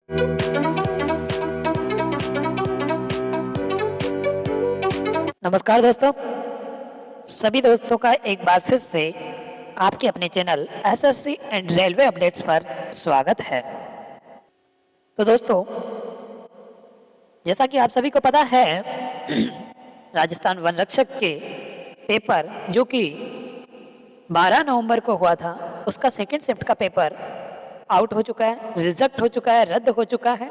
नमस्कार दोस्तों, सभी दोस्तों का एक बार फिर से आपके अपने channel SSC and railway updates पर स्वागत है। तो दोस्तों, जैसा कि आप सभी को पता है, राजस्थान वन रक्षक के पेपर जो कि 12 नवंबर को हुआ था, उसका सेकंड शिफ्ट का पेपर आउट हो चुका है, रिजेक्ट हो चुका है, रद्द हो चुका है।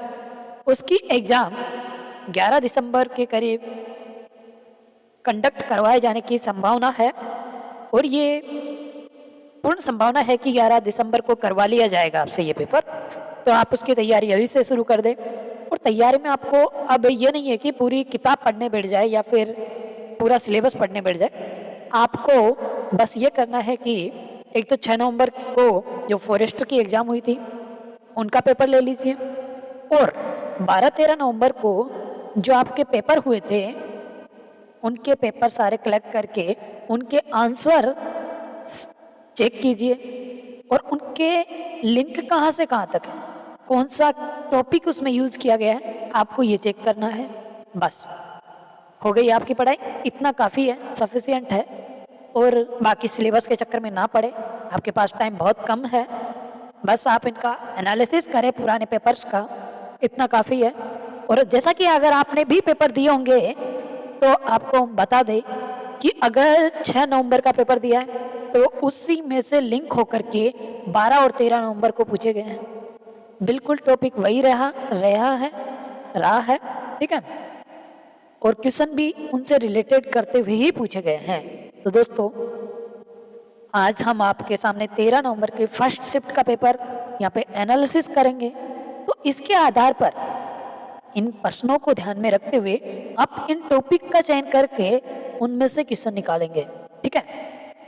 उसकी एग्ज़ाम 11 दिसंबर के करीब कंडक्ट करवाए जाने की संभावना है और ये पूर्ण संभावना है कि 11 दिसंबर को करवा लिया जाएगा आपसे ये पेपर। तो आप उसकी तैयारी अभी से शुरू कर दें। और तैयारी में आपको अब ये नहीं है कि पूरी किताब पढ़ने बैठ जाए या फिर पूरा सिलेबस पढ़ने बैठ जाए। आपको बस ये करना है कि एक तो 6 नवंबर को जो फॉरेस्टर की एग्ज़ाम हुई थी उनका पेपर ले लीजिए, और 12-13 नवंबर को जो आपके पेपर हुए थे उनके पेपर सारे कलेक्ट करके उनके आंसर चेक कीजिए और उनके लिंक कहाँ से कहाँ तक है, कौन सा टॉपिक उसमें यूज़ किया गया है, आपको ये चेक करना है। बस हो गई आपकी पढ़ाई, इतना काफ़ी है, सफिशिएंट है। और बाकी सिलेबस के चक्कर में ना पड़े, आपके पास टाइम बहुत कम है। बस आप इनका एनालिसिस करें पुराने पेपर्स का, इतना काफ़ी है। और जैसा कि अगर आपने भी पेपर दिए होंगे तो आपको बता दें कि अगर 6 नवंबर का पेपर दिया है तो उसी में से लिंक होकर के 12 और 13 नवंबर को पूछे गए हैं। बिल्कुल टॉपिक वही रहा है, ठीक है। और क्वेश्चन भी उनसे रिलेटेड करते हुए ही पूछे गए हैं। तो दोस्तों, आज हम आपके सामने 13 नवंबर के फर्स्ट शिफ्ट का पेपर यहाँ पे एनालिसिस करेंगे। तो इसके आधार पर इन प्रश्नों को ध्यान में रखते हुए आप इन टॉपिक का चयन करके उनमें से क्वेश्चन निकालेंगे, ठीक है।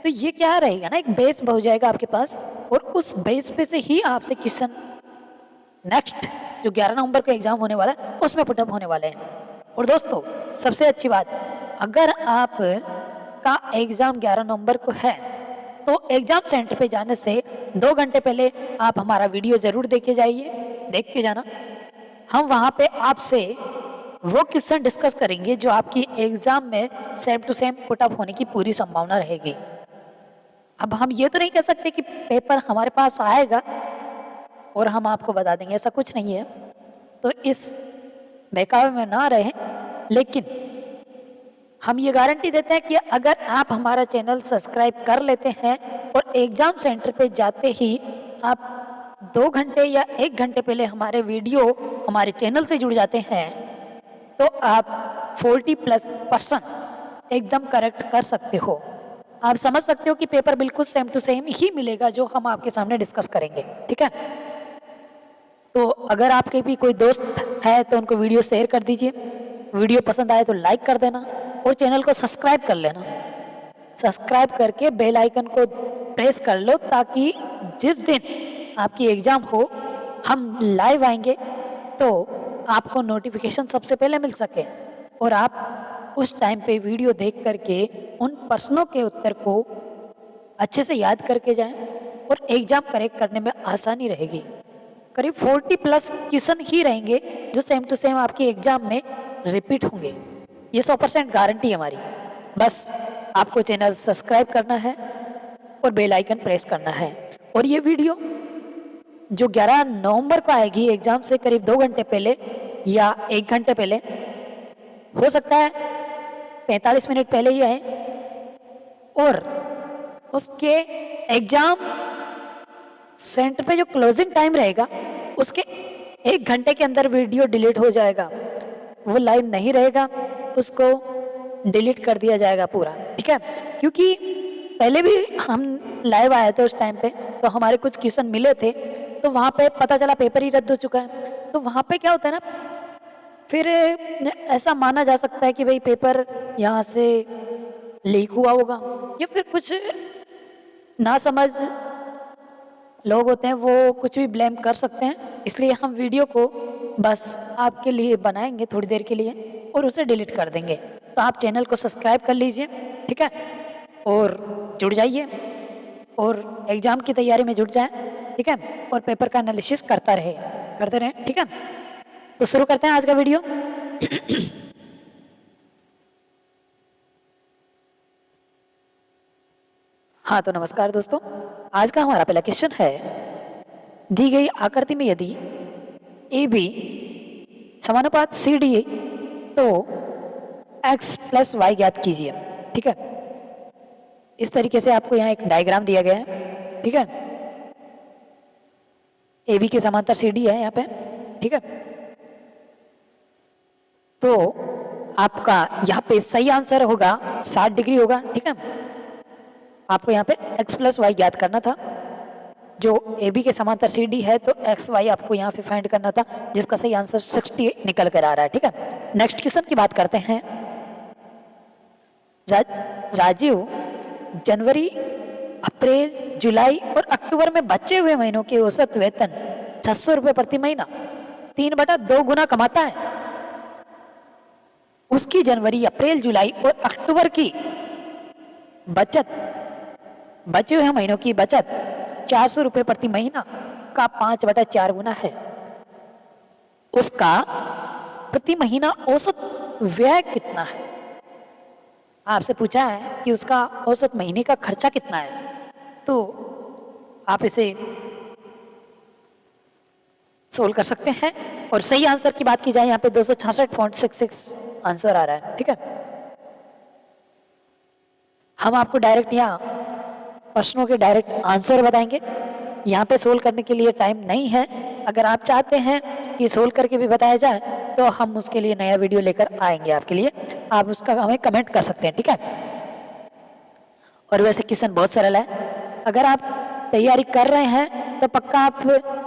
तो ये क्या रहेगा ना, एक बेस हो जाएगा आपके पास, और उस बेस पे से ही आपसे क्वेश्चन नेक्स्ट जो 11 नवंबर का एग्जाम होने वाला है उसमें पुटअप होने वाले हैं। और दोस्तों, सबसे अच्छी बात, अगर आप का एग्जाम 11 नवंबर को है तो एग्जाम सेंटर पे जाने से 2 घंटे पहले आप हमारा वीडियो जरूर देख के जाना। हम वहाँ पे आपसे वो क्वेश्चन डिस्कस करेंगे जो आपकी एग्जाम में सेम टू सेम पुटअप होने की पूरी संभावना रहेगी। अब हम ये तो नहीं कह सकते कि पेपर हमारे पास आएगा और हम आपको बता देंगे, ऐसा कुछ नहीं है। तो इस बहकावे में ना रहें, लेकिन हम ये गारंटी देते हैं कि अगर आप हमारा चैनल सब्सक्राइब कर लेते हैं और एग्जाम सेंटर पे जाते ही आप 2 घंटे या 1 घंटे पहले हमारे वीडियो हमारे चैनल से जुड़ जाते हैं, तो आप 40+% एकदम करेक्ट कर सकते हो। आप समझ सकते हो कि पेपर बिल्कुल सेम टू सेम ही मिलेगा जो हम आपके सामने डिस्कस करेंगे, ठीक है। तो अगर आपके भी कोई दोस्त है तो उनको वीडियो शेयर कर दीजिए, वीडियो पसंद आए तो लाइक कर देना और चैनल को सब्सक्राइब कर लेना। सब्सक्राइब करके बेल आइकन को प्रेस कर लो ताकि जिस दिन आपकी एग्ज़ाम हो हम लाइव आएंगे तो आपको नोटिफिकेशन सबसे पहले मिल सके और आप उस टाइम पे वीडियो देख करके उन प्रश्नों के उत्तर को अच्छे से याद करके जाएं और एग्ज़ाम करेक्ट करने में आसानी रहेगी। करीब 40+ क्वेश्चन ही रहेंगे जो सेम टू सेम आपके एग्ज़ाम में रिपीट होंगे, ये 100% गारंटी है हमारी। बस आपको चैनल सब्सक्राइब करना है और बेल आइकन प्रेस करना है। और ये वीडियो जो 11 नवंबर को आएगी एग्ज़ाम से करीब 2 घंटे पहले या 1 घंटे पहले, हो सकता है 45 मिनट पहले ही आए, और उसके एग्ज़ाम सेंटर पे जो क्लोजिंग टाइम रहेगा उसके 1 घंटे के अंदर वीडियो डिलीट हो जाएगा, वो लाइव नहीं रहेगा, उसको डिलीट कर दिया जाएगा पूरा, ठीक है। क्योंकि पहले भी हम लाइव आए थे उस टाइम पे, तो हमारे कुछ क्वेश्चन मिले थे, तो वहाँ पे पता चला पेपर ही रद्द हो चुका है। तो वहाँ पे क्या होता है ना, फिर ऐसा माना जा सकता है कि भाई पेपर यहाँ से लीक हुआ होगा, या फिर कुछ ना समझ लोग होते हैं वो कुछ भी ब्लेम कर सकते हैं। इसलिए हम वीडियो को बस आपके लिए बनाएंगे थोड़ी देर के लिए और उसे डिलीट कर देंगे। तो आप चैनल को सब्सक्राइब कर लीजिए, ठीक है, और जुड़ जाइए और एग्ज़ाम की तैयारी में जुट जाएं, ठीक है, और पेपर का एनालिसिस करता रहे। करते रहें, ठीक है। तो शुरू करते हैं आज का वीडियो। हाँ, तो नमस्कार दोस्तों, आज का हमारा पहला क्वेश्चन है, दी गई आकृति में यदि ए बी समानुपात सी डी तो x प्लस वाई ज्ञात कीजिए, ठीक है। इस तरीके से आपको यहाँ एक डायग्राम दिया गया है, ठीक है। ए बी के समांतर सी डी है यहाँ पे, ठीक है। तो आपका यहाँ पे सही आंसर होगा 60 डिग्री होगा, ठीक है। आपको यहाँ पे x प्लस वाई ज्ञात करना था, जो ए बी के समांतर सी डी है, तो एक्स वाई आपको यहाँ पे फाइंड करना था, जिसका सही आंसर 60 निकल कर आ रहा है, ठीक है। नेक्स्ट क्वेश्चन की बात करते हैं। राजीव जनवरी, अप्रैल, जुलाई और अक्टूबर में बचे हुए महीनों के औसत वेतन 600 रुपये प्रति महीना 3/2 गुना कमाता है। उसकी जनवरी, अप्रैल, जुलाई और अक्टूबर की बचत, बचे हुए महीनों की बचत 400 रुपये प्रति महीना का 5/4 गुना है। उसका प्रति महीना औसत व्यय कितना है? आपसे पूछा है कि उसका औसत महीने का खर्चा कितना है, तो आप इसे सोल्व कर सकते हैं। और सही आंसर की बात की जाए, यहाँ पे 266.66 आंसर आ रहा है, ठीक है। हम आपको डायरेक्ट यहाँ प्रश्नों के डायरेक्ट आंसर बताएंगे, यहाँ पे सोल्व करने के लिए टाइम नहीं है। अगर आप चाहते हैं कि सोल्व करके भी बताया जाए, तो हम उसके लिए नया वीडियो लेकर आएंगे आपके लिए, आप उसका हमें कमेंट कर सकते हैं, ठीक है। और वैसे क्वेश्चन बहुत सरल है, अगर आप तैयारी कर रहे हैं तो पक्का आप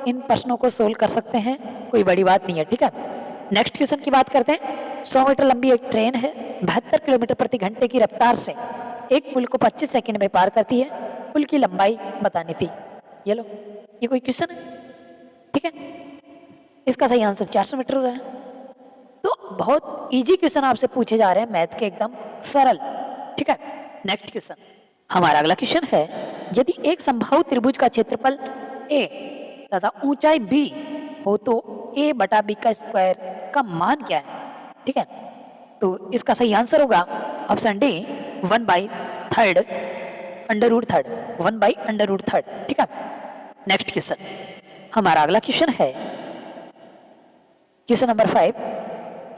इन प्रश्नों को सोल्व कर सकते हैं, कोई बड़ी बात नहीं है, ठीक है। नेक्स्ट क्वेश्चन की बात करते हैं। 100 मीटर लंबी एक ट्रेन है, 72 किलोमीटर प्रति घंटे की रफ्तार से एक पुल को 25 सेकंड में पार करती है। पुल की लंबाई बतानी थी। ये लो, ये कोई क्वेश्चन है, ठीक है। इसका सही आंसर 400 मीटर हो रहा है। तो बहुत इजी क्वेश्चन आपसे पूछे जा रहे हैं, मैथ के एकदम सरल, ठीक है। नेक्स्ट क्वेश्चन, हमारा अगला क्वेश्चन है, यदि एक समबाहु त्रिभुज का क्षेत्रफल a तथा ऊंचाई b हो तो a/b का स्क्वायर का मान क्या है, ठीक है। तो इसका सही आंसर होगा ऑप्शन डी 1/3 √3, 1/√3, ठीक है। नेक्स्ट क्वेश्चन, हमारा अगला क्वेश्चन है क्वेश्चन नंबर 5।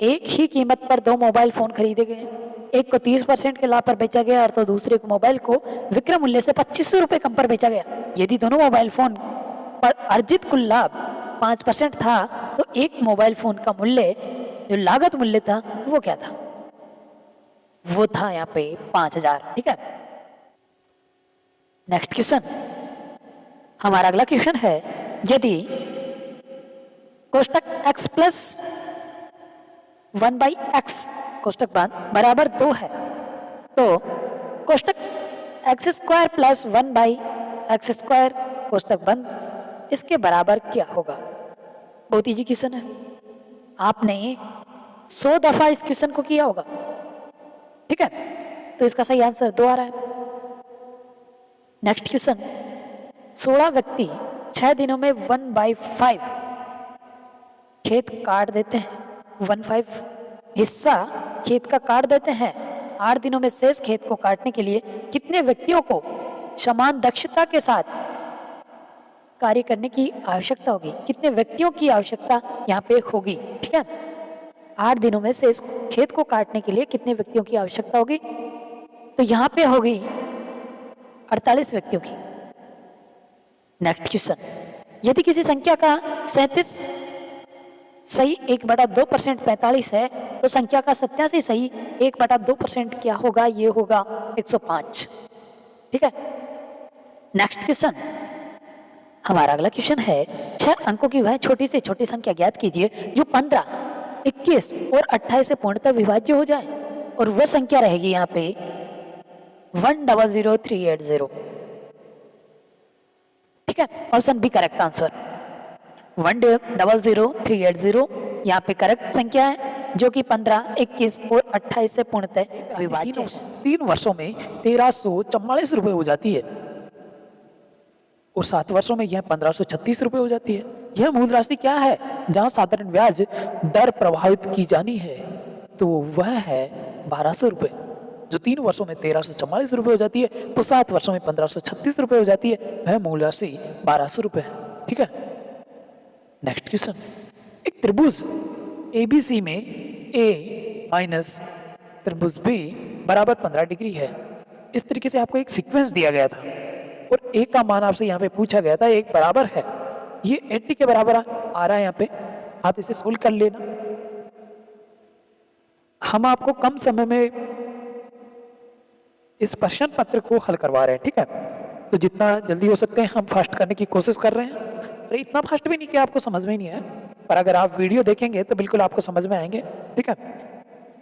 एक ही कीमत पर 2 मोबाइल फोन खरीदे गए, एक को 30% के लाभ पर बेचा गया और तो दूसरे को मोबाइल को विक्रय मूल्य से 2500 रुपये कम पर बेचा गया। यदि दोनों मोबाइल फोन पर अर्जित कुल लाभ 5% था, तो एक मोबाइल फोन का मूल्य, जो लागत मूल्य था, वो क्या था? वो था यहाँ पे 5000, ठीक है। नेक्स्ट क्वेश्चन, हमारा अगला क्वेश्चन है, यदि कोष्टक x प्लस 1/x कोष्टक बंद बराबर 2 है, तो कोष्टक x² प्लस 1/x² कोष्टक बंद इसके बराबर क्या होगा? बहुत इजी क्वेश्चन है, आपने 100 दफा इस क्वेश्चन को किया होगा, ठीक है। तो इसका सही आंसर 2 आ रहा है। नेक्स्ट क्वेश्चन, 16 व्यक्ति 6 दिनों में 1/5 खेत काट देते हैं, 1/5 हिस्सा खेत का काट देते हैं। 8 दिनों में शेष खेत को काटने के लिए कितने व्यक्तियों को समान दक्षता के साथ कार्य करने की आवश्यकता होगी? कितने व्यक्तियों की आवश्यकता यहाँ पे होगी, ठीक है। 8 दिनों में शेष खेत को काटने के लिए कितने व्यक्तियों की आवश्यकता होगी? तो यहाँ पे होगी 48 व्यक्तियों की। नेक्स्ट क्वेश्चन, यदि किसी संख्या का 37 सही 1/2% 45 है, तो संख्या का 87 सही 1/2% क्या होगा? ये होगा 105, ठीक है। नेक्स्ट क्वेश्चन, हमारा अगला क्वेश्चन है, 6 अंकों की वह छोटी से छोटी संख्या ज्ञात कीजिए जो 15, 21 और 28 से पूर्णतः विभाज्य हो जाए, और वह संख्या रहेगी यहाँ पे 100380, ठीक है। ऑप्शन बी करेक्ट आंसर, 100380 यहाँ पे करेक्ट संख्या है, जो कि 15, 21 और 28 से पूर्णतः विभाज्य है। 3 वर्षों में 1344 रुपए हो जाती है। और 7 वर्षों में यह 1536 रुपये हो जाती है। यह मूल राशि क्या है जहां साधारण ब्याज दर प्रभावित की जानी है? तो वह है 1200 रुपये। जो 3 वर्षों में 1344 रुपये हो जाती है, तो 7 वर्षों में 1536 रुपये हो जाती है। वह मूल राशि 1200 रुपये है। ठीक है, नेक्स्ट क्वेश्चन। एक त्रिभुज ABC में A माइनस त्रिभुज B बराबर 15 डिग्री है। इस तरीके से आपको एक सीक्वेंस दिया गया था और एक का मान आपसे यहाँ पे पूछा गया था, एक बराबर है, ये 80 के बराबर आ रहा है। यहाँ पे आप इसे सोल्व कर लेना। हम आपको कम समय में इस प्रश्न पत्र को हल करवा रहे हैं। ठीक है, तो जितना जल्दी हो सकते हैं हम फास्ट करने की कोशिश कर रहे हैं। अरे इतना फास्ट भी नहीं कि आपको समझ में ही नहीं है, पर अगर आप वीडियो देखेंगे तो बिल्कुल आपको समझ में आएंगे। ठीक है,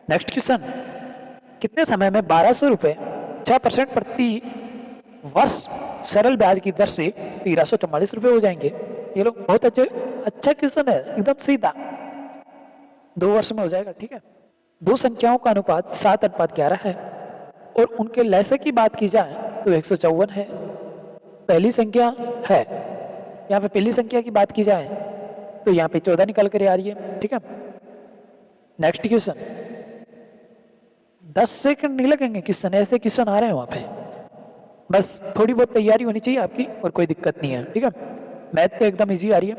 नेक्स्ट क्वेश्चन। कितने समय में 1200 रुपये 6% प्रति वर्ष सरल ब्याज की दर से 1344 रुपये हो जाएंगे? ये लोग बहुत अच्छा क्वेश्चन है, एकदम सीधा। 2 वर्ष में हो जाएगा। ठीक है, दो संख्याओं का अनुपात 7:11 है और उनके लैसे की बात की जाए तो 154 है। पहली संख्या है, यहाँ पे पहली संख्या की बात की जाए तो यहाँ पे 14 निकल कर आ रही है। ठीक है, नेक्स्ट क्वेश्चन। 10 सेकंड नहीं लगेंगे क्वेश्चन, ऐसे क्वेश्चन आ रहे हैं वहां पे, बस थोड़ी बहुत तैयारी होनी चाहिए आपकी और कोई दिक्कत नहीं है। ठीक है, मैथ तो एकदम इजी आ रही है।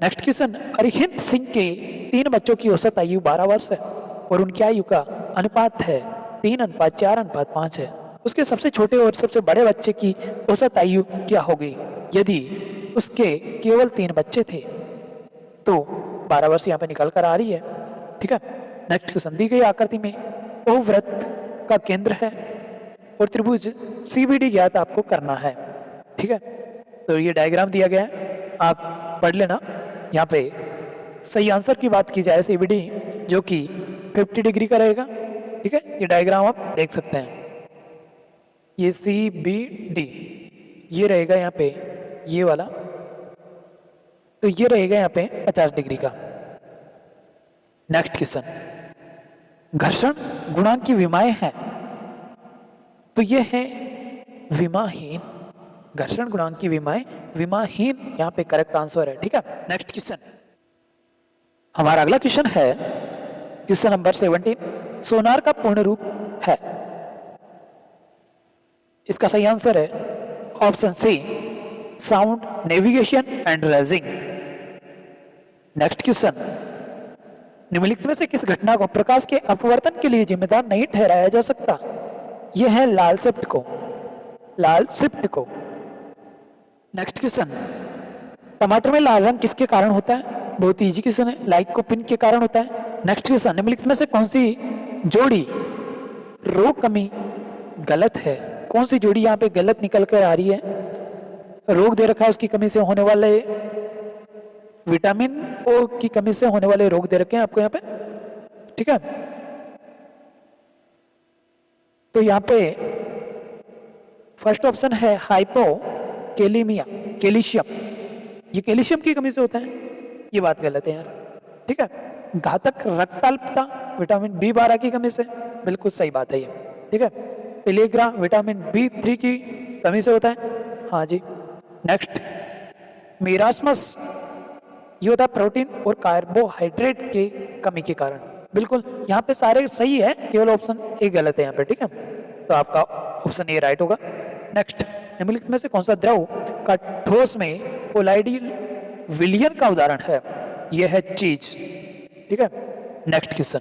Next question. अरिहंत सिंह के 3 बच्चों की औसत आयु 12 वर्ष है और उनकी आयु का अनुपात है 3:4:5 है। उसके सबसे छोटे और सबसे बड़े बच्चे की औसत आयु क्या होगी यदि उसके केवल 3 बच्चे थे? तो 12 वर्ष यहाँ पे निकल कर आ रही है। ठीक है, नेक्स्ट क्वेश्चन। दी गई आकृति में O वृत्त का केंद्र है और त्रिभुज CBD ज्ञात आपको करना है। ठीक है, तो ये डायग्राम दिया गया है, आप पढ़ लेना। यहाँ पे सही आंसर की बात की जाए CBD जो कि 50 डिग्री का रहेगा। ठीक है, ये डायग्राम आप देख सकते हैं। ये CBD ये रहेगा यहाँ पे, ये वाला, तो ये रहेगा यहाँ पे 50 डिग्री का। Next question. घर्षण गुणांक की विमाएं हैं, तो ये है विमाहीन। घर्षण गुणांक की विमाएं विमाहीन यहाँ पे करेक्ट आंसर है। ठीक है, नेक्स्ट क्वेश्चन। हमारा अगला क्वेश्चन है क्वेश्चन नंबर 17। सोनार का पूर्ण रूप है? इसका सही आंसर है option C, sound, navigation and ranging. Next question. निम्नलिखित में से किस घटना को प्रकाश के अपवर्तन के लिए जिम्मेदार नहीं ठहराया जा सकता? यह है लाल शिफ्ट को, लाल शिफ्ट को। Next question. टमाटर में लाल रंग किसके कारण होता है? बहुत इजी क्वेश्चन है, लाइकोपिन के कारण होता है। Next question. निम्नलिखित में से कौन सी जोड़ी रोग कमी गलत है? कौन सी जोड़ी यहाँ पे गलत निकल कर आ रही है? रोग दे रखा है, उसकी कमी से होने वाले विटामिन ओ की कमी से होने वाले रोग दे रखे हैं आपको यहाँ पे। ठीक है, तो यहाँ पे फर्स्ट ऑप्शन है हाइपोकेलेमिया, कैल्शियम। ये कैल्शियम की कमी से होता है, ये बात गलत है यार। ठीक है, घातक रक्ताल्पता विटामिन B12 की कमी से, बिल्कुल सही बात है ये। ठीक है, पेलेग्रा विटामिन B3 की कमी से होता है, हाँ जी। नेक्स्ट। मेरास्मस ये होता है प्रोटीन और कार्बोहाइड्रेट की कमी के कारण। बिल्कुल यहाँ पे सारे सही है, केवल ऑप्शन ए गलत है यहाँ पे। ठीक है, तो आपका ऑप्शन ए राइट होगा। नेक्स्ट। निम्नलिखित में से कौन सा द्रव का ठोस में कोलाइडल विलयन का उदाहरण है? यह है चीज। ठीक है, नेक्स्ट क्वेश्चन।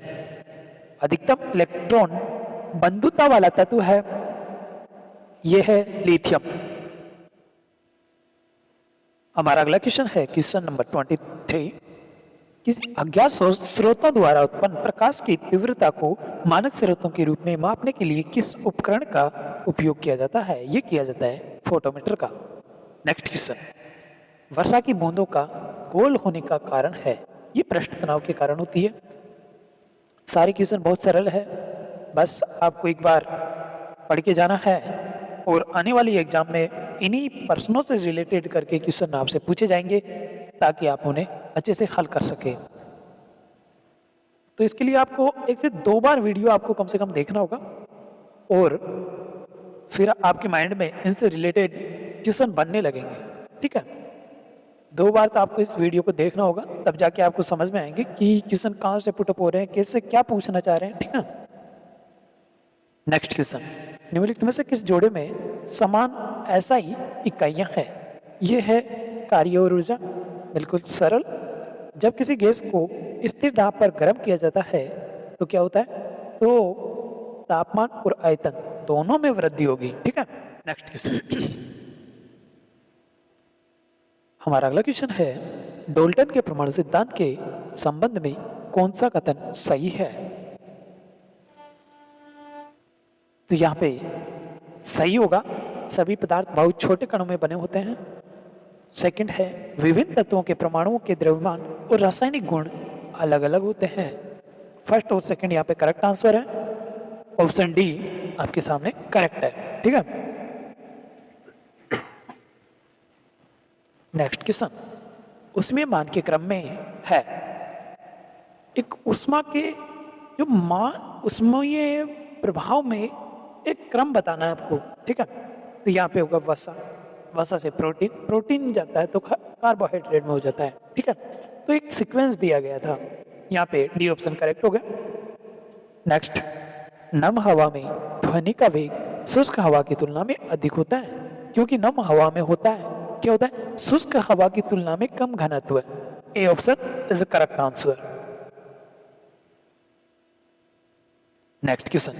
अधिकतम इलेक्ट्रॉन बंधुता वाला तत्व है, यह है लिथियम। हमारा अगला क्वेश्चन है क्वेश्चन नंबर 23। किसी अज्ञात स्रोतों द्वारा उत्पन्न प्रकाश की तीव्रता को मानक स्रोतों के रूप में मापने के लिए किस उपकरण का उपयोग किया जाता है? ये किया जाता है फोटोमीटर का। Next question. वर्षा की बूंदों का गोल होने का कारण है? ये पृष्ठ तनाव के कारण होती है। सारे क्वेश्चन बहुत सरल है, बस आपको एक बार पढ़ के जाना है और आने वाली एग्जाम में इन्हीं प्रश्नों से रिलेटेड करके क्वेश्चन आपसे पूछे जाएंगे ताकि आप उन्हें अच्छे से हल कर सके। तो इसके लिए आपको 1 से 2 बार वीडियो आपको कम से कम देखना होगा और फिर आपके माइंड में इनसे रिलेटेड क्वेश्चन बनने लगेंगे। ठीक है। 2 बार तो आपको इस वीडियो को देखना होगा, तब जाके आपको समझ में आएंगे कि क्वेश्चन कहाँ से पुटअप हो रहे हैं, कैसे क्या पूछना चाह रहे हैं, ठीक है। नेक्स्ट क्वेश्चन, निम्नलिखित में से किस जोड़े में समान एसआई इकाइयां हैं? ये है कार्य और ऊर्जा। बिल्कुल सरल। जब किसी गैस को स्थिर दाब पर गर्म किया जाता है तो क्या होता है? तो तापमान और आयतन दोनों में वृद्धि होगी, ठीक है। नेक्स्ट क्वेश्चन, हमारा अगला क्वेश्चन है, डोल्टन के परमाणु सिद्धांत के संबंध में कौन सा कथन सही है? तो यहाँ पे सही होगा, सभी पदार्थ बहुत छोटे कणों में बने होते हैं। सेकंड है, विभिन्न तत्वों के परमाणुओं के द्रव्यमान और रासायनिक गुण अलग अलग होते हैं। फर्स्ट और सेकंड यहाँ पे करेक्ट आंसर है। ऑप्शन डी आपके सामने करेक्ट है, ठीक है। नेक्स्ट क्वेश्चन, ऊष्मीयमान के क्रम में है। एक ऊष्मा के जो मान ऊष्मीय प्रभाव में एक क्रम बताना है आपको, ठीक है। तो यहाँ पे होगा वसा, वसा से प्रोटीन, प्रोटीन जाता है तो कार्बोहाइड्रेट में हो जाता है, ठीक है। तो एक सीक्वेंस दिया गया था, यहाँ पे डी ऑप्शन करेक्ट हो गया। नेक्स्ट, नम हवा में ध्वनि का वेग शुष्क हवा की तुलना में अधिक होता है, क्योंकि नम हवा में होता है क्या होता है? शुष्क हवा की तुलना में कम घनत्व है। A option is correct answer. Next question,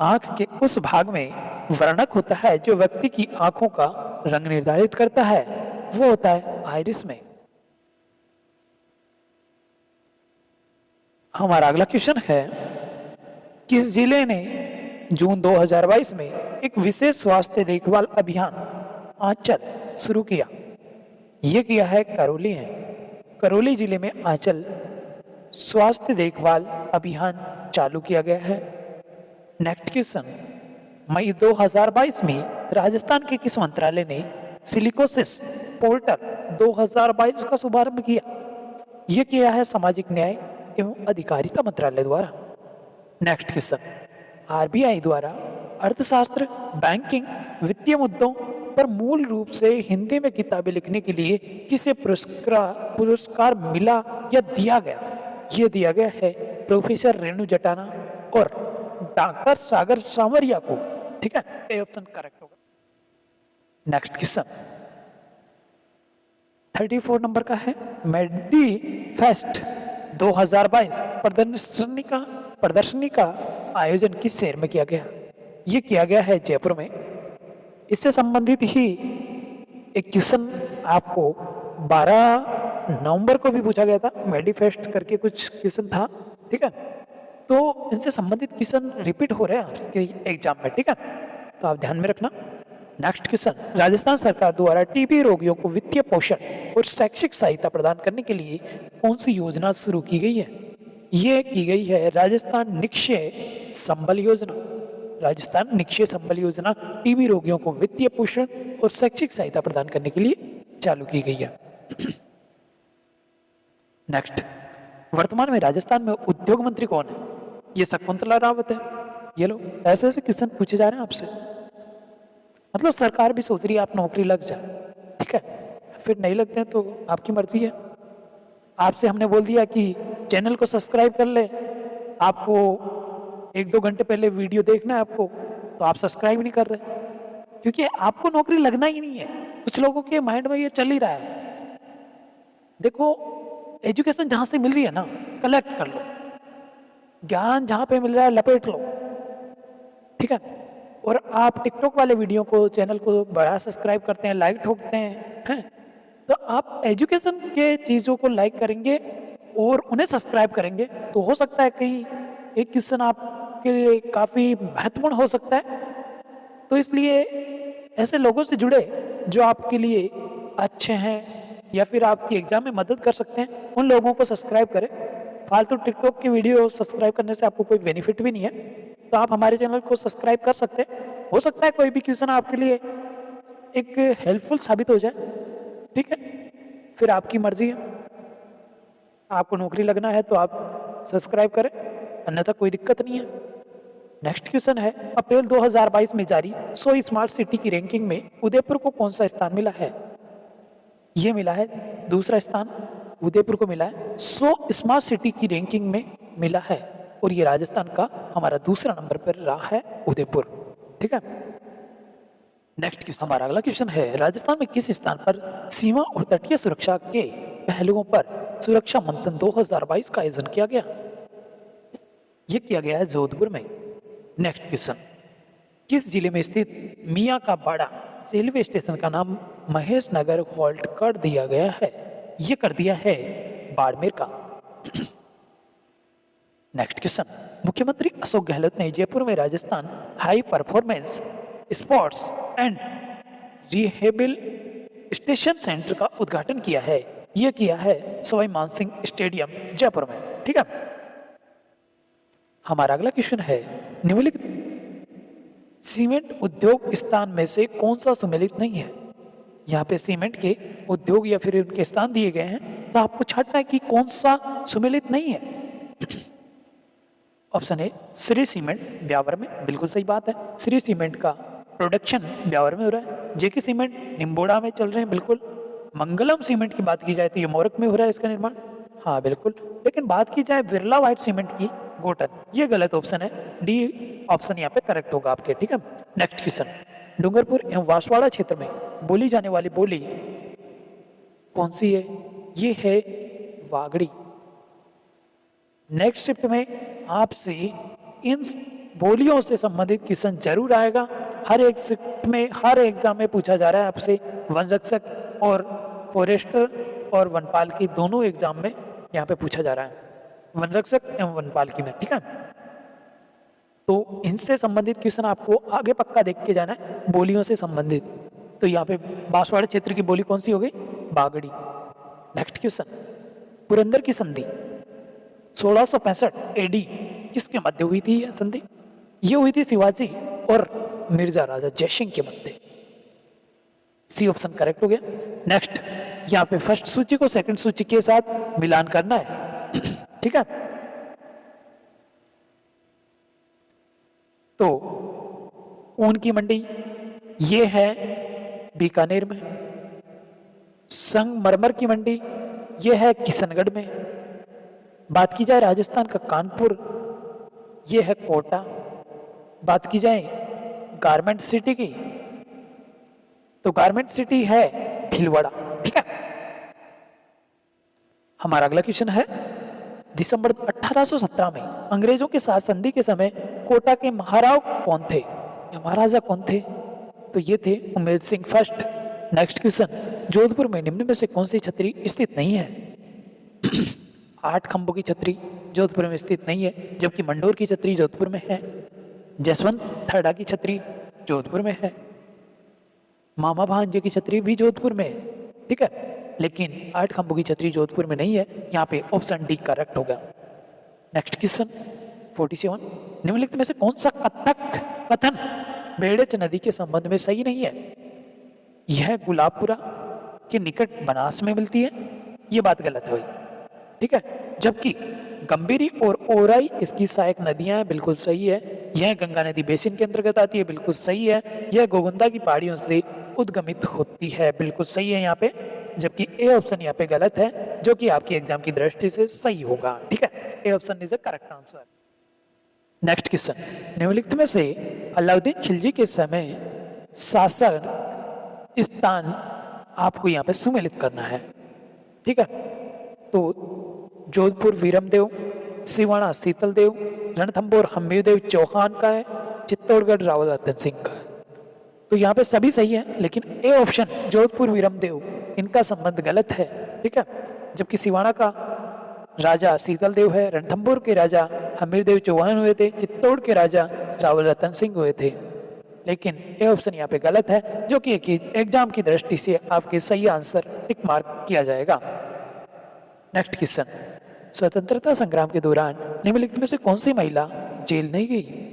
आंख के उस भाग में वर्णक होता है जो व्यक्ति की आंखों का रंग निर्धारित करता है, वो होता है आइरिस में। हमारा अगला क्वेश्चन है, किस जिले ने जून 2022 में एक विशेष स्वास्थ्य देखभाल अभियान आंचल शुरू किया? यह किया है करौली है। करौली जिले में आंचल स्वास्थ्य देखभाल अभियान चालू किया गया है। नेक्स्ट क्वेश्चन, मई 2022 में राजस्थान के किस मंत्रालय ने सिलिकोसिस पोर्टल 2022 का शुभारंभ किया? यह किया है सामाजिक न्याय एवं अधिकारिता मंत्रालय द्वारा। नेक्स्ट क्वेश्चन, आरबीआई द्वारा अर्थशास्त्र, बैंकिंग, वित्तीय मुद्दों पर मूल रूप से हिंदी में किताबें लिखने के लिए किसे पुरस्कार मिला या दिया गया? ये दिया गया है प्रोफेसर रेणु जटाना और डॉक्टर सागर सामरिया को, ठीक है। ए ऑप्शन करेक्ट होगा। नेक्स्ट क्वेश्चन 34 नंबर का है, मेडी फेस्ट 2022 प्रदर्शनी का आयोजन किस शहर में किया गया? ये किया गया है जयपुर में। इससे संबंधित ही एक क्वेश्चन आपको 12 नवंबर को भी पूछा गया था, मेडीफेस्ट करके कुछ क्वेश्चन था, ठीक है। तो इनसे संबंधित क्वेश्चन रिपीट हो रहे हैं आपके एग्जाम में, ठीक है, तो आप ध्यान में रखना। नेक्स्ट क्वेश्चन, राजस्थान सरकार द्वारा टीबी रोगियों को वित्तीय पोषण और शैक्षिक सहायता प्रदान करने के लिए कौन सी योजना शुरू की गई है? ये की गई है राजस्थान निक्षय संबल योजना। राजस्थान निक्षय संबल योजना टीबी रोगियों को वित्तीय पोषण और शैक्षिक सहायता प्रदान करने के लिए चालू की गई है। नेक्स्ट, वर्तमान में राजस्थान में उद्योग मंत्री कौन है? ये शकुंतला रावत है। ये लो, ऐसे ऐसे क्वेश्चन पूछे जा रहे हैं आपसे, मतलब सरकार भी सोच रही है आप नौकरी लग जाए, ठीक है। फिर नहीं लगते हैं तो आपकी मर्जी है। आपसे हमने बोल दिया कि चैनल को सब्सक्राइब कर ले, आपको 1-2 घंटे पहले वीडियो देखना है आपको, तो आप सब्सक्राइब नहीं कर रहे, क्योंकि आपको नौकरी लगना ही नहीं है। कुछ लोगों के माइंड में ये चल ही रहा है। देखो, एजुकेशन जहां से मिल रही है ना, कलेक्ट कर लो, ज्ञान जहां पे मिल रहा है लपेट लो, ठीक है। और आप टिकटॉक वाले वीडियो को, चैनल को बड़ा सब्सक्राइब करते हैं, लाइक ठोकते हैं, तो आप एजुकेशन के चीज़ों को लाइक करेंगे और उन्हें सब्सक्राइब करेंगे तो हो सकता है कहीं एक क्वेश्चन आपके लिए काफ़ी महत्वपूर्ण हो सकता है। तो इसलिए ऐसे लोगों से जुड़े जो आपके लिए अच्छे हैं या फिर आपकी एग्जाम में मदद कर सकते हैं, उन लोगों को सब्सक्राइब करें। फालतू टिकटॉक की वीडियो सब्सक्राइब करने से आपको कोई बेनिफिट भी नहीं है, तो आप हमारे चैनल को सब्सक्राइब कर सकते हैं। हो सकता है कोई भी क्वेश्चन आपके लिए एक हेल्पफुल साबित हो जाए, ठीक है। फिर आपकी मर्जी है, आपको नौकरी लगना है तो आप सब्सक्राइब करें, अन्यथा कोई दिक्कत नहीं है। नेक्स्ट क्वेश्चन है, अप्रैल 2022 में जारी 100 स्मार्ट सिटी की रैंकिंग में उदयपुर को कौन सा स्थान मिला है? ये मिला है दूसरा स्थान, उदयपुर को मिला है 100 स्मार्ट सिटी की रैंकिंग में मिला है, और ये राजस्थान का हमारा दूसरा नंबर पर रहा है उदयपुर। ठीक है, नेक्स्ट क्वेश्चन, हमारा अगला क्वेश्चन है, राजस्थान में किस स्थान पर सीमा और तटीय सुरक्षा के पहलुओं पर सुरक्षा मंथन 2022 का आयोजन किया गया? यह किया गया है जोधपुर में। नेक्स्ट क्वेश्चन, किस जिले में स्थित मियाँ का बाड़ा रेलवे स्टेशन का नाम महेश नगर हॉल्ट कर दिया गया है? यह कर दिया है बाड़मेर का। नेक्स्ट क्वेश्चन, मुख्यमंत्री अशोक गहलोत ने जयपुर में Rajasthan high performance sports and rehabilitation centre का उद्घाटन किया है। यह किया है सवाई मानसिंह स्टेडियम जयपुर में। ठीक है, हमारा अगला क्वेश्चन है, निम्नलिखित सीमेंट उद्योग स्थान में से कौन सा सुमेलित नहीं है? यहाँ पे सीमेंट के उद्योग या फिर उनके स्थान दिए गए हैं, तो आपको छांटना है कि कौन सा सुमेलित नहीं है। Option A Shri cement Beawar में, बिल्कुल सही बात है, श्री सीमेंट का प्रोडक्शन ब्यावर में हो रहा है। जेके सीमेंट निम्बोड़ा में चल रहे हैं, बिल्कुल। मंगलम सीमेंट की बात की जाए तो ये मोरक में हो रहा है इसका निर्माण, हाँ बिल्कुल। लेकिन बात की जाए बिरला व्हाइट सीमेंट की, गोटन, ये गलत ऑप्शन है, डी ऑप्शन यहाँ पे करेक्ट होगा आपके। ठीक है, नेक्स्ट क्वेश्चन, डूंगरपुर एवं बांसवाड़ा क्षेत्र में बोली जाने वाली बोली कौन सी है? ये है वागड़ी। नेक्स्ट शिफ्ट में आपसे इन बोलियों से संबंधित क्वेश्चन जरूर आएगा। हर एक शिफ्ट में, हर एग्जाम में पूछा जा रहा है आपसे। वन रक्षक और फॉरेस्टर और वनपाल की दोनों एग्जाम में यहाँ पे पूछा जा रहा है, वन रक्षक एवं वनपाल की में। ठीक है, तो इनसे संबंधित क्वेश्चन आपको आगे पक्का देख के जाना है, बोलियों से संबंधित। तो यहाँ पे बांसवाड़ा क्षेत्र की बोली कौन सी हो गई? बागड़ी। नेक्स्ट क्वेश्चन, पुरंदर की संधि 1665 एडी किसके मध्य हुई थी? यह संधि ये हुई थी शिवाजी और मिर्जा राजा जयसिंह के मध्य। सी ऑप्शन करेक्ट हो गया। नेक्स्ट, यहाँ पे फर्स्ट सूची को सेकंड सूची के साथ मिलान करना है। ठीक है, तो ऊन की मंडी ये है बीकानेर में, संगमरमर की मंडी ये है किशनगढ़ में। बात की जाए राजस्थान का कानपुर, ये है कोटा। बात की जाए गारमेंट सिटी की, तो गारमेंट सिटी है भीलवाड़ा। ठीक है, हमारा अगला क्वेश्चन है, दिसंबर 1817 में अंग्रेजों के साथ संधि के समय कोटा के महाराव कौन थे या महाराजा कौन थे? तो ये थे Umed Singh first. Next question, Jodhpur में निम्न में से कौन सी छतरी स्थित नहीं है? 8 खंभों की छतरी जोधपुर में स्थित नहीं है, जबकि मंडोर की छतरी जोधपुर में है। जसवंत थर्डा की छतरी जोधपुर में है। मामा भांजे की छतरी भी जोधपुर में है। ठीक है, लेकिन 8 खंभों की छतरी जोधपुर में नहीं है। यहाँ पे ऑप्शन डी करेक्ट होगा। नेक्स्ट क्वेश्चन 47, निम्नलिखित में से कौन सा कथन बेड़च नदी के संबंध में सही नहीं है? यह गुलाबपुरा के निकट बनास में मिलती है, ये बात गलत है भाई। ठीक है, जबकि गंभीरी और ओराई इसकी सहायक नदियां हैं, बिल्कुल सही है। यह गंगा नदी बेसिन के अंतर्गत आती है, बिल्कुल सही है। यह गोगुंदा की पहाड़ियों से उद्गमित होती है, बिल्कुल सही है यहाँ पे। जबकि ए ऑप्शन यहाँ पे गलत है, जो कि आपकी एग्जाम की दृष्टि से सही होगा। ठीक है, A option is the correct answer. Next question, निम्नलिखित में से अलाउद्दीन खिलजी के समय शासन स्थान आपको यहाँ पे सुमेलित करना है। ठीक है, तो जोधपुर वीरमदेव, सिवाना शीतलदेव, रणथंभौर हमीरदेव चौहान का है, चित्तौड़गढ़ रावल रतन सिंह का है। तो यहाँ पे सभी सही है, लेकिन ए ऑप्शन जोधपुर वीरमदेव इनका संबंध गलत है। ठीक है, जबकि सिवाना का राजा शीतलदेव है, रणथंभौर के राजा हमीरदेव चौहान हुए थे, चित्तौड़ के राजा रावल रतन सिंह हुए थे। लेकिन ए ऑप्शन यहाँ पे गलत है, जो कि एग्जाम की दृष्टि से आपके सही आंसर टिक मार्क किया जाएगा। नेक्स्ट क्वेश्चन, स्वतंत्रता संग्राम के दौरान निम्नलिखित में से कौन सी महिला जेल नहीं गई?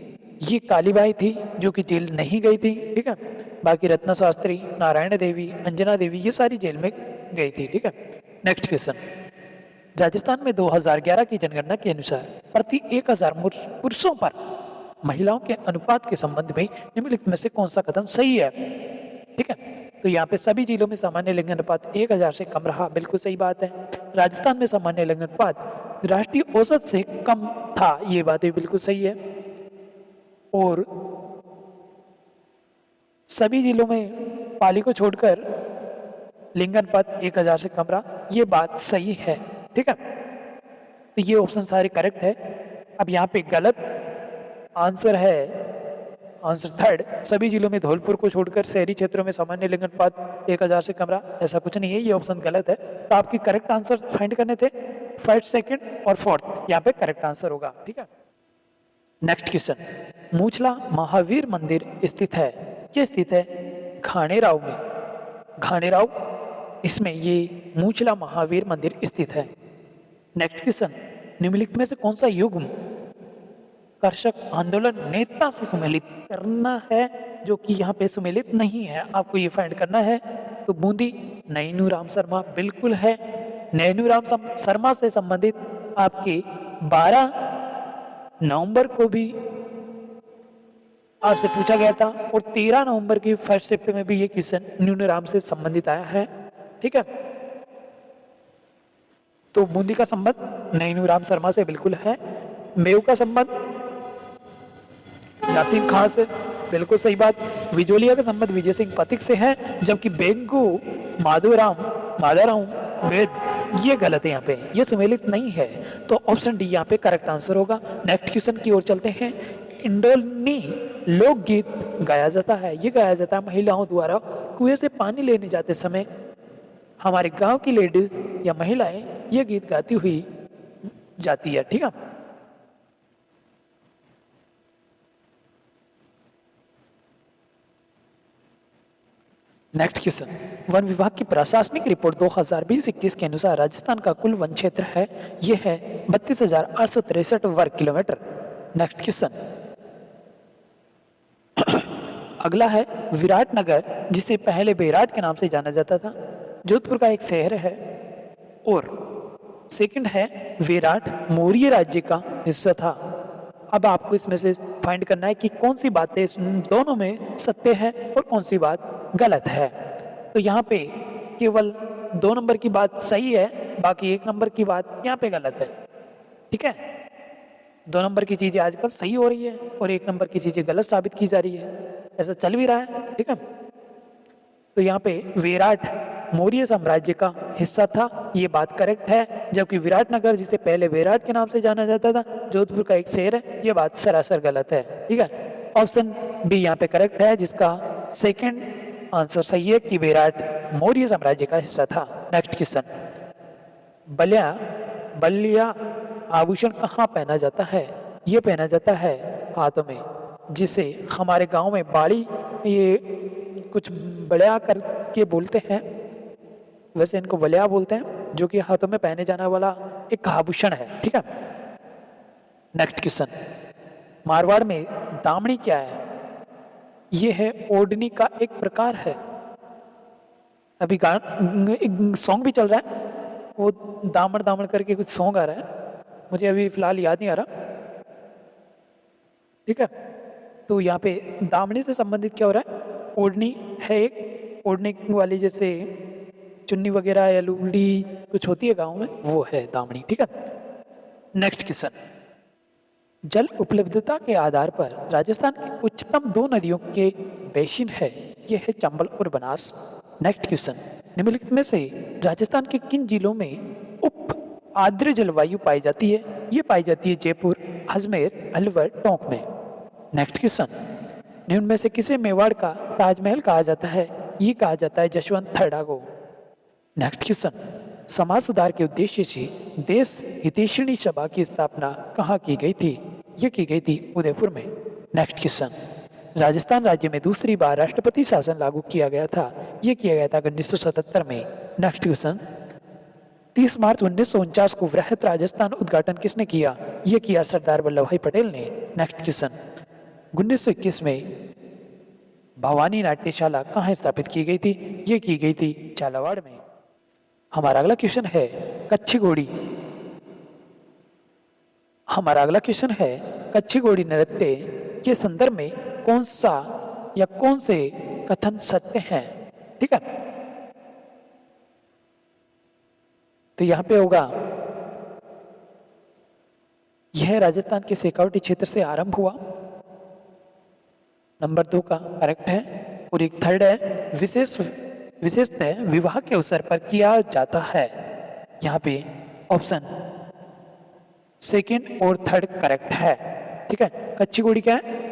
ये कालीबाई थी, जो कि जेल नहीं गई थी। ठीक है, बाकी रत्ना शास्त्री, नारायण देवी, अंजना देवी ये सारी जेल में गई थी। ठीक है, नेक्स्ट क्वेश्चन, राजस्थान में 2011 की जनगणना के अनुसार प्रति 1000 पुरुषों पर महिलाओं के अनुपात के संबंध में निम्नलिखित में से कौन सा कथन सही है? ठीक है। तो यहाँ पे सभी जिलों में सामान्य लिंग अनुपात 1000 से कम रहा, बिल्कुल सही बात है। राजस्थान में सामान्य लिंग अनुपात राष्ट्रीय औसत से कम था, ये बात भी बिल्कुल सही है। और सभी जिलों में पाली को छोड़कर लिंग अनुपात 1000 से कम रहा, ये बात सही है, ठीक है। तो ये ऑप्शन सारे करेक्ट है। अब यहाँ पे गलत आंसर है, आंसर थर्ड, सभी जिलों में धौलपुर को छोड़कर शहरी क्षेत्रों में सामान्य लिंग अनुपात 1000 से कम रहा, ऐसा कुछ नहीं है, ये ऑप्शन गलत है। तो आपकी करेक्ट आंसर फाइंड करने थे फर्स्ट, सेकंड और फोर्थ, यहाँ पे करेक्ट आंसर होगा, ठीक है। नेक्स्ट क्वेश्चन, मूछला महावीर मंदिर स्थित है, ये स्थित है घाणेराव में, घाणेराव इसमें ये मूछला महावीर मंदिर स्थित है। नेक्स्ट क्वेश्चन, निम्नलिखित में से कौन सा युग्म कर्षक आंदोलन नेता से सुमेलित करना है, जो कि यहाँ पे सुमेलित नहीं है, आपको ये फाइंड करना है। तो बूंदी नैनूराम शर्मा बिल्कुल है। नैनूराम शर्मा से संबंधित आपके 12 नवंबर को भी आपसे पूछा गया था और 13 नवंबर की फर्स्ट शिफ्ट में भी ये क्वेश्चन नैनूराम से संबंधित आया है, ठीक है। तो बूंदी का संबंध नैनूराम शर्मा से बिल्कुल है। मेव का संबंध यासीन खान से, बिल्कुल सही बात। विजोलिया का संबंध विजय सिंह पथिक से है, जबकि बेंगू माधवराम वेद ये गलत है, यहाँ पे ये सुमेलित नहीं है। तो ऑप्शन डी यहाँ पे करेक्ट आंसर होगा। नेक्स्ट क्वेश्चन की ओर चलते हैं। इंडोलनी लोकगीत गाया जाता है, ये गाया जाता है महिलाओं द्वारा कुएं से पानी लेने जाते समय। हमारे गांव की लेडीज या महिलाएं ये गीत गाती हुई जाती है, ठीक है। नेक्स्ट क्वेश्चन, वन विभाग की प्रशासनिक रिपोर्ट 2020-21 के अनुसार राजस्थान का कुल वन क्षेत्र है, यह है 32,863 वर्ग किलोमीटर। नेक्स्ट क्वेश्चन, अगला है विराटनगर, जिसे पहले बेराट के नाम से जाना जाता था, जोधपुर का एक शहर है। और सेकंड है विराट मौर्य राज्य का हिस्सा था। अब आपको इसमें से फाइंड करना है कि कौन सी बातें दोनों में सत्य है और कौन सी बात गलत है। तो यहाँ पे केवल 2 नंबर की बात सही है, बाकी 1 नंबर की बात यहाँ पे गलत है, ठीक है। 2 नंबर की चीजें आजकल सही हो रही है और 1 नंबर की चीजें गलत साबित की जा रही है, ऐसा चल भी रहा है, ठीक है। तो यहाँ पे विराट मौर्य साम्राज्य का हिस्सा था, ये बात करेक्ट है। जबकि विराटनगर, जिसे पहले विराट के नाम से जाना जाता था, जोधपुर का एक शहर है, ये बात सरासर गलत है, ठीक है। ऑप्शन बी यहाँ पे करेक्ट है, जिसका सेकंड आंसर सही है कि विराट मौर्य साम्राज्य का हिस्सा था। नेक्स्ट क्वेश्चन, बलिया आभूषण कहाँ पहना जाता है, ये पहना जाता है हाथों में, जिसे हमारे गांव में बाड़ी, ये कुछ बलिया करके बोलते हैं, वैसे इनको बलिया बोलते हैं, जो कि हाथों में पहने जाने वाला एक आभूषण है, ठीक है। नेक्स्ट क्वेश्चन, मारवाड़ में दामनी क्या है, ये है ओढ़नी का एक प्रकार है। अभी एक सॉन्ग भी चल रहा है, वो दामन दामन करके कुछ सॉन्ग आ रहा है, मुझे अभी फिलहाल याद नहीं आ रहा, ठीक है। तो यहाँ पे दामनी से संबंधित क्या हो रहा है, ओढ़नी है एक, ओढ़ने वाली जैसे चुन्नी वगैरह या लुगड़ी कुछ होती है गांव में, वो है दामनी, ठीक है। नेक्स्ट क्वेश्चन, जल उपलब्धता के आधार पर राजस्थान की उच्चतम 2 नदियों के बेसिन है, ये है चंबल और बनास। नेक्स्ट क्वेश्चन, निम्नलिखित में से राजस्थान के किन जिलों में उप आर्द्र जलवायु पाई जाती है, ये पाई जाती है जयपुर, अजमेर, अलवर, टोंक में। नेक्स्ट क्वेश्चन, निम्न में से किसे मेवाड़ का ताजमहल कहा जाता है, ये कहा जाता है जशवंत थर्डा को। नेक्स्ट क्वेश्चन, समाज सुधार के उद्देश्य से देश हितैषिणी सभा की स्थापना कहाँ की गई थी, ये की गई थी उदयपुर में। नेक्स्ट क्वेश्चन, राजस्थान राज्य में दूसरी बार राष्ट्रपति शासन लागू किया गया था, ये किया गया था 1977 में। नेक्स्ट क्वेश्चन, 30 मार्च 1949 को वृहत राजस्थान उद्घाटन किसने किया, ये किया सरदार वल्लभ भाई पटेल ने। नेक्स्ट क्वेश्चन, 1921 में भवानी नाट्यशाला कहाँ स्थापित की गई थी, ये की गई थी झालावाड़ में। हमारा अगला क्वेश्चन है कच्छी घोड़ी, हमारा अगला क्वेश्चन है कच्छी घोड़ी नृत्य के संदर्भ में कौन सा या कौन से कथन सत्य हैं। ठीक है, तो यहां पे होगा यह राजस्थान के शेखावटी क्षेत्र से आरंभ हुआ, नंबर 2 का करेक्ट है। और एक थर्ड है विशेषतः विवाह के अवसर पर किया जाता है। यहाँ पे ऑप्शन सेकंड और थर्ड करेक्ट है। ठीक है, कच्ची घोड़ी क्या है?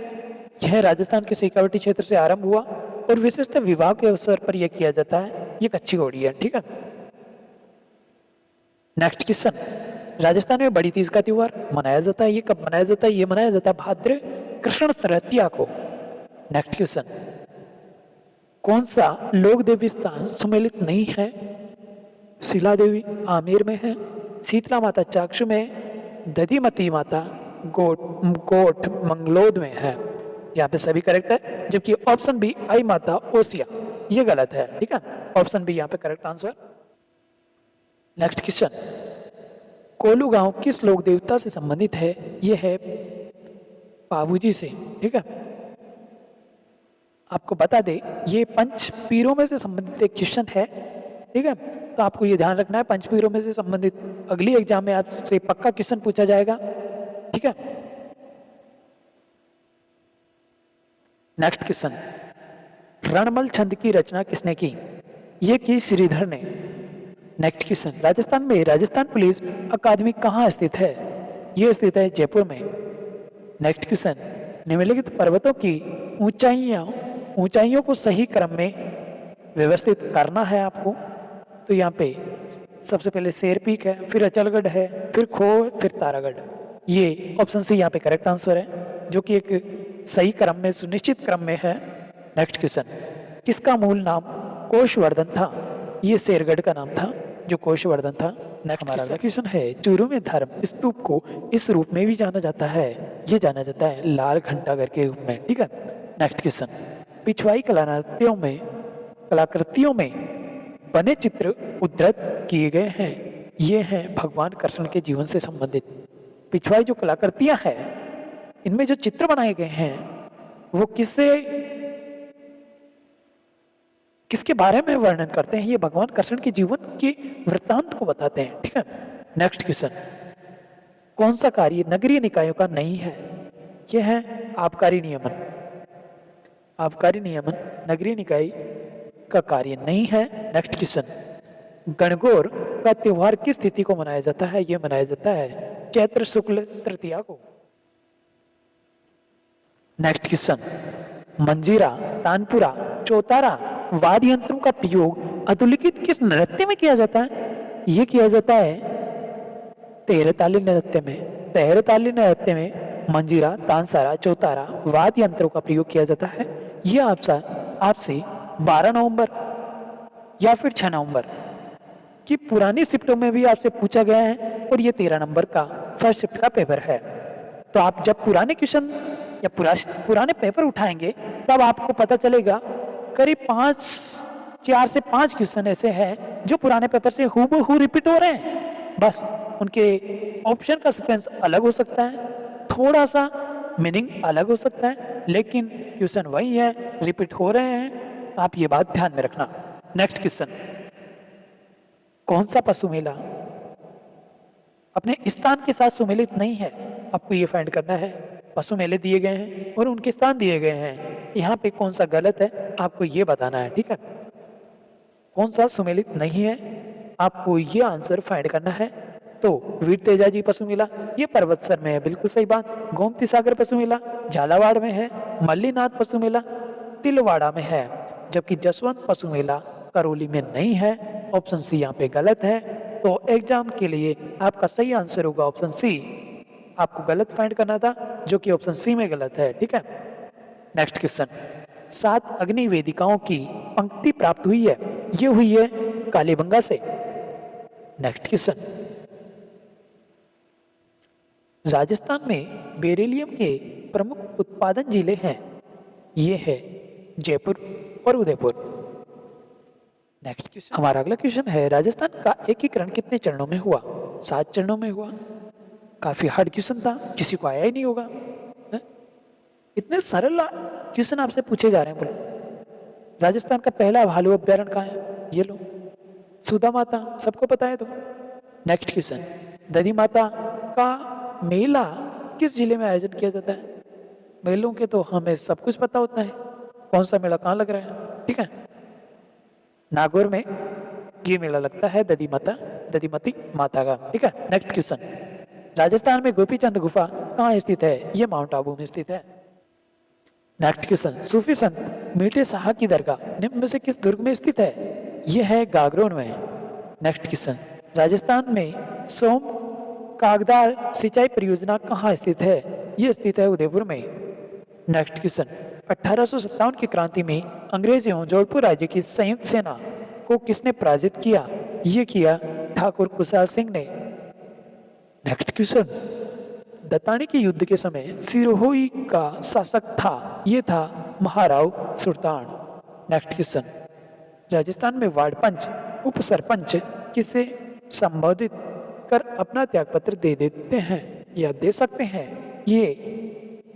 यह राजस्थान के शेखावटी क्षेत्र से आरंभ हुआ और विशेषतः विवाह के अवसर पर यह किया जाता है, ये कच्ची घोड़ी है। ठीक है, नेक्स्ट क्वेश्चन, राजस्थान में बड़ी तीज का त्योहार मनाया जाता है, ये कब मनाया जाता है? ये मनाया जाता है भाद्र कृष्ण तृतीया को। नेक्स्ट क्वेश्चन, कौन सा लोक देवी स्थान सुमेलित नहीं है? शिला देवी आमेर में है, शीतला माता चाक्षु में, दधिमती माता गोट मंगलोद में है। यहाँ पे सभी करेक्ट है, जबकि ऑप्शन बी आई माता ओसिया ये गलत है। ठीक है, ऑप्शन बी यहाँ पे करेक्ट आंसर। नेक्स्ट क्वेश्चन, कोलू गांव किस लोक देवता से संबंधित है? ये है बाबूजी से। ठीक है, आपको बता दे ये पंच पीरों में से संबंधित एक क्वेश्चन है। ठीक है, तो आपको ये ध्यान रखना है, पंच पीरों में से संबंधित अगली एग्जाम में आपसे पक्का क्वेश्चन पूछा जाएगा। ठीक है, नेक्स्ट क्वेश्चन, रणमल छंद की रचना किसने की? ये की श्रीधर ने। नेक्स्ट क्वेश्चन, राजस्थान में राजस्थान पुलिस अकादमी कहाँ स्थित है? ये स्थित है जयपुर में। नेक्स्ट क्वेश्चन, निम्नलिखित पर्वतों की ऊंचाइयों को सही क्रम में व्यवस्थित करना है आपको। तो यहाँ पे सबसे पहले शेर पीक है, फिर अचलगढ़ है, फिर खो, फिर तारागढ़। ये ऑप्शन सी यहाँ पे करेक्ट आंसर है, जो कि एक सही क्रम में सुनिश्चित क्रम में है। नेक्स्ट क्वेश्चन, किसका मूल नाम कोशवर्धन था? ये शेरगढ़ का नाम था जो कोशवर्धन था। नेक्स्ट हमारा क्वेश्चन है, चूरू में धर्म स्तूप को इस रूप में भी जाना जाता है, ये जाना जाता है लाल घंटाघर के रूप में। ठीक है, नेक्स्ट क्वेश्चन, पिछवाई कलाकृतियों में बने चित्र उद्धृत किए गए हैं, ये हैं भगवान कृष्ण के जीवन से संबंधित। पिछवाई जो कलाकृतियां हैं इनमें जो चित्र बनाए गए हैं वो किसके बारे में वर्णन करते हैं? ये भगवान कृष्ण के जीवन के वृत्तांत को बताते हैं। ठीक है, नेक्स्ट क्वेश्चन, कौन सा कार्य नगरीय निकायों का नहीं है? यह है आबकारी नियमन। आबकारी नियमन नगरीय निकाय का कार्य नहीं है। नेक्स्ट क्वेश्चन, गणगौर का त्योहार किस तिथि को मनाया जाता है? यह मनाया जाता है चैत्र शुक्ल तृतीया को। नेक्स्ट क्वेश्चन, मंजीरा, तानपुरा, चौतारा वाद्य यंत्रों का प्रयोग अधोलिखित किस नृत्य में किया जाता है? यह किया जाता है तेरताली नृत्य में। तेरताली नृत्य में मंजीरा, तानसारा, चौतारा वाद्य यंत्रों का प्रयोग किया जाता है। यह आपसे 12 नवंबर या फिर 6 नवंबर की पुरानी शिफ्टों में भी आपसे पूछा गया है और ये 13 नंबर का फर्स्ट शिफ्ट का पेपर है। तो आप जब पुराने क्वेश्चन या पुराने पेपर उठाएंगे तब आपको पता चलेगा करीब 4 से 5 क्वेश्चन ऐसे हैं जो पुराने पेपर से हूबहू रिपीट हो रहे हैं। बस उनके ऑप्शन का सीक्वेंस अलग हो सकता है, थोड़ा सा मीनिंग अलग हो सकता है, लेकिन क्वेश्चन वही है, रिपीट हो रहे हैं। आप ये बात ध्यान में रखना। नेक्स्ट क्वेश्चन, कौन सा पशु मेला अपने स्थान के साथ सुमेलित नहीं है? आपको ये फाइंड करना है। पशु मेले दिए गए हैं और उनके स्थान दिए गए हैं, यहाँ पे कौन सा गलत है आपको ये बताना है। ठीक है, कौन सा सुमेलित नहीं है आपको ये आंसर फाइंड करना है। तो वीर तेजाजी पशु मेला ये पर्वतसर में है, बिल्कुल सही बात। गोमती सागर पशु मेला झालावाड़ में है। मल्लीनाथ पशु मेला तिलवाड़ा में है, जबकि जसवंत पशु मेला करौली में नहीं है। ऑप्शन सी यहाँ पे गलत है। तो एग्जाम के लिए आपका सही आंसर होगा ऑप्शन सी। आपको गलत फाइंड करना था, जो कि ऑप्शन सी में गलत है। ठीक है, नेक्स्ट क्वेश्चन, 7 अग्नि वेदिकाओं की पंक्ति प्राप्त हुई है, ये हुई है कालीबंगा से। नेक्स्ट क्वेश्चन, राजस्थान में बेरिलियम के प्रमुख उत्पादन जिले हैं, ये है जयपुर और उदयपुर। नेक्स्ट क्वेश्चन, हमारा अगला क्वेश्चन है, राजस्थान का एकीकरण कितने चरणों में हुआ? 7 चरणों में हुआ। काफी हार्ड क्वेश्चन था, किसी को आया ही नहीं होगा। इतने सरल क्वेश्चन आपसे पूछे जा रहे हैं बोले। राजस्थान का पहला भालू अभ्यारण्य कहाँ है? ये लो, सुधा माता, सबको पता है तो। नेक्स्ट क्वेश्चन, दधी माता का मेला किस जिले में आयोजन किया जाता है? मेलों के तो हमें सब कुछ पता होता है, कौन सा मेला कहाँ लग रहा है, ठीक है। नागौर में ये मेला लगता है दधीमती माता का, ठीक है। नेक्स्ट क्वेश्चन, राजस्थान में गोपीचंद गुफा कहाँ स्थित है? ये माउंट आबू में स्थित है। नेक्स्ट क्वेश्चन, सूफी संत मीठे शाह की दरगाह निम्न में से किस दुर्ग में स्थित है? यह है गागरोन में। नेक्स्ट क्वेश्चन, राजस्थान में सोम कागदार सिंचाई परियोजना कहाँ स्थित है? यह स्थित है उदयपुर में। नेक्स्ट क्वेश्चन, 1857 की क्रांति में अंग्रेज एवं जोधपुर राज्य की संयुक्त सेना को किसने पराजित किया? ये किया ठाकुर कुशाल सिंह ने। नेक्स्ट क्वेश्चन, दत्तानी के युद्ध के समय सिरोही का शासक था, ये था महाराव सुल्तान। नेक्स्ट क्वेश्चन, राजस्थान में वार्ड पंच उप सरपंच किसे संबोधित कर अपना त्यागपत्र दे देते हैं या दे सकते हैं? ये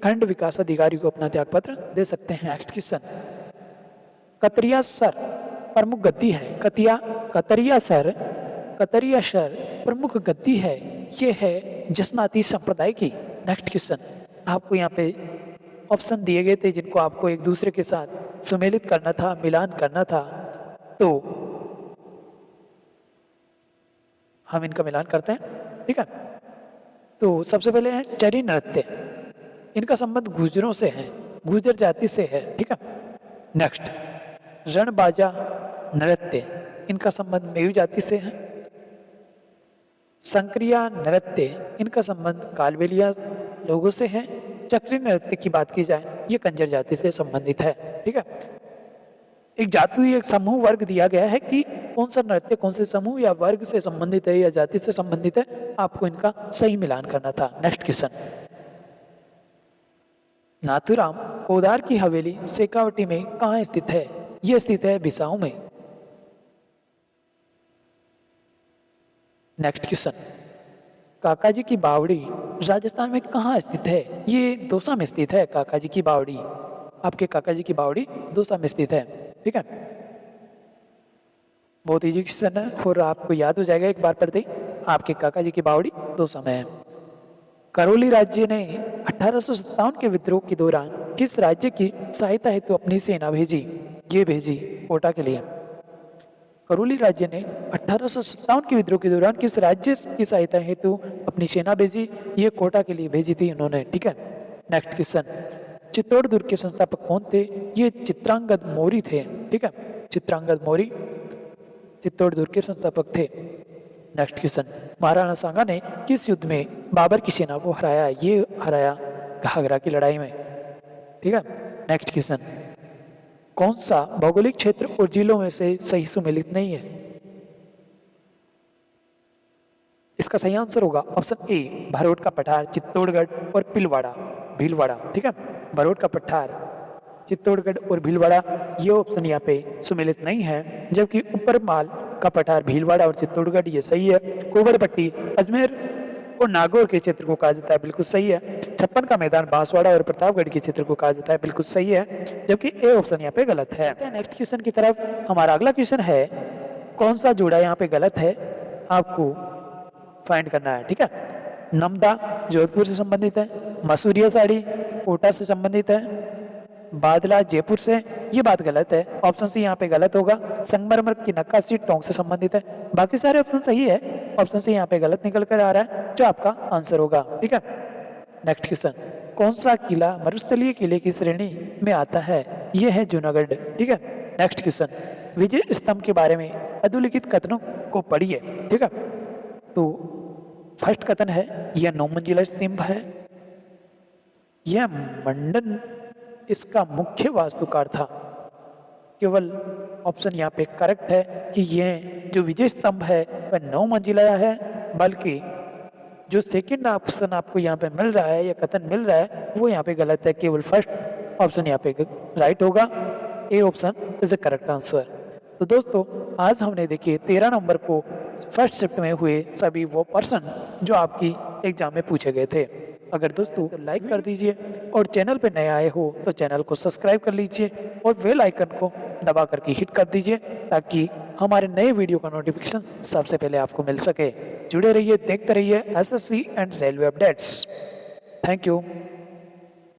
खंड विकास अधिकारी को अपना त्यागपत्र दे सकते हैं। नेक्स्ट क्वेश्चन, कतरिया सर प्रमुख गद्दी है, कतरिया सर प्रमुख गद्दी है, ये है जसनाती संप्रदाय की। नेक्स्ट क्वेश्चन, आपको यहाँ पे ऑप्शन दिए गए थे जिनको आपको एक दूसरे के साथ सुमेलित करना था, मिलान करना था, तो हम इनका मिलान करते हैं, ठीक है। तो सबसे पहले है चरी नृत्य, इनका संबंध गुर्जरों से है, गुर्जर जाति से है, ठीक है। नेक्स्ट, रणबाजा नृत्य, इनका संबंध मेयू जाति से है। संक्रिया नृत्य, इनका संबंध कालबेलिया लोगों से है। चक्री नृत्य की बात की जाए, ये कंजर जाति से संबंधित है, ठीक है। एक जाति, एक समूह वर्ग दिया गया है कि कौन सा नृत्य कौन से समूह या वर्ग से संबंधित है या जाति से संबंधित है, आपको इनका सही मिलान करना था। नेक्स्ट क्वेश्चन, नाथुराम पोदार की हवेली शेखावटी में कहाँ स्थित है? यह स्थित है बिसाऊ में। नेक्स्ट क्वेश्चन, काकाजी की बावड़ी राजस्थान में कहाँ स्थित है? ये दौसा में स्थित है। काकाजी की बावड़ी, आपके काकाजी की बावड़ी दौसा में स्थित है, ठीक है। बहुत इजी क्वेश्चन है और आपको याद हो जाएगा एक बार पढ़ते ही। आपके काकाजी की बावड़ी दौसा में है। करौली राज्य ने 1857 के विद्रोह के दौरान किस राज्य की सहायता हेतु अपनी सेना भेजी? ये भेजी कोटा के लिए। करौली राज्य ने 1857 के विद्रोह के दौरान किस राज्य की सहायता हेतु अपनी सेना भेजी? ये कोटा के लिए भेजी थी उन्होंने, ठीक है। नेक्स्ट क्वेश्चन, चित्तौड़ दुर्ग के संस्थापक कौन थे? ये चित्रांगद मौर्य थे, ठीक है। चित्रांगद मौर्य चित्तौड़ दुर्ग के संस्थापक थे। नेक्स्ट क्वेश्चन, महाराणा सांगा ने किस युद्ध में बाबर की सेना को हराया? ये हराया घाघरा की लड़ाई में, ठीक है। नेक्स्ट क्वेश्चन, कौन सा भौगोलिक क्षेत्र और जिलों में से सही सुमेलित नहीं है? इसका सही आंसर होगा ऑप्शन ए, भरोट का पठार, चित्तौड़गढ़ और भीलवाड़ा, ठीक है। भरोट का पठार, चित्तौड़गढ़ और भीलवाड़ा, ये ऑप्शन यहाँ पे सुमेलित नहीं है, जबकि ऊपरमाल का पठार, भीलवाड़ा और चित्तौड़गढ़ ये सही है। कोबरपट्टी अजमेर और नागौर के क्षेत्र को कहा जाता है, बिल्कुल सही है। छप्पन का मैदान बांसवाड़ा और प्रतापगढ़ के क्षेत्र को कहा जाता है, बिल्कुल सही है, जबकि ए ऑप्शन यहाँ पे गलत है। नेक्स्ट क्वेश्चन की तरफ हमारा अगला क्वेश्चन है, कौन सा जोड़ा यहाँ पे गलत है आपको फाइंड करना है, ठीक है। नमदा जोधपुर से संबंधित है, मसूरिया साड़ी कोटा से संबंधित है, बादला जयपुर से, ये बात गलत है, ऑप्शन सी यहाँ पे गलत होगा। संगमरमर की नक्काशी टोंक से संबंधित है, बाकी सारे ऑप्शन सही है, ऑप्शन सी यहाँ पे गलत निकल कर आ रहा है, जो आपका आंसर होगा, ठीक है। नेक्स्ट क्वेश्चन, कौन सा किला मरुस्थलीय किले की श्रेणी में आता है? यह है जूनागढ़, ठीक है। नेक्स्ट क्वेश्चन, विजय स्तंभ के बारे में अधोलिखित कथनों को पढ़िए, ठीक है। तो फर्स्ट कथन है, यह 9 मंजिला स्तंभ है, यह मंडन इसका मुख्य वास्तुकार था। केवल ऑप्शन यहाँ पे करेक्ट है कि यह जो विजय स्तंभ है वह 9 मंजिला है, बल्कि जो सेकंड ऑप्शन आपको यहाँ पे मिल रहा है या कथन मिल रहा है वो यहाँ पे गलत है। केवल फर्स्ट ऑप्शन यहाँ पे राइट होगा, A option is A correct answer. तो दोस्तों आज हमने देखिए 13 नंबर को फर्स्ट शिफ्ट में हुए सभी वो प्रश्न जो आपकी एग्जाम में पूछे गए थे। अगर दोस्तों तो लाइक कर दीजिए और चैनल पे नए आए हो तो चैनल को सब्सक्राइब कर लीजिए और बेल आइकन को दबा करके हिट कर दीजिए ताकि हमारे नए वीडियो का नोटिफिकेशन सबसे पहले आपको मिल सके। जुड़े रहिए, देखते रहिए SSC and railway updates. Thank you.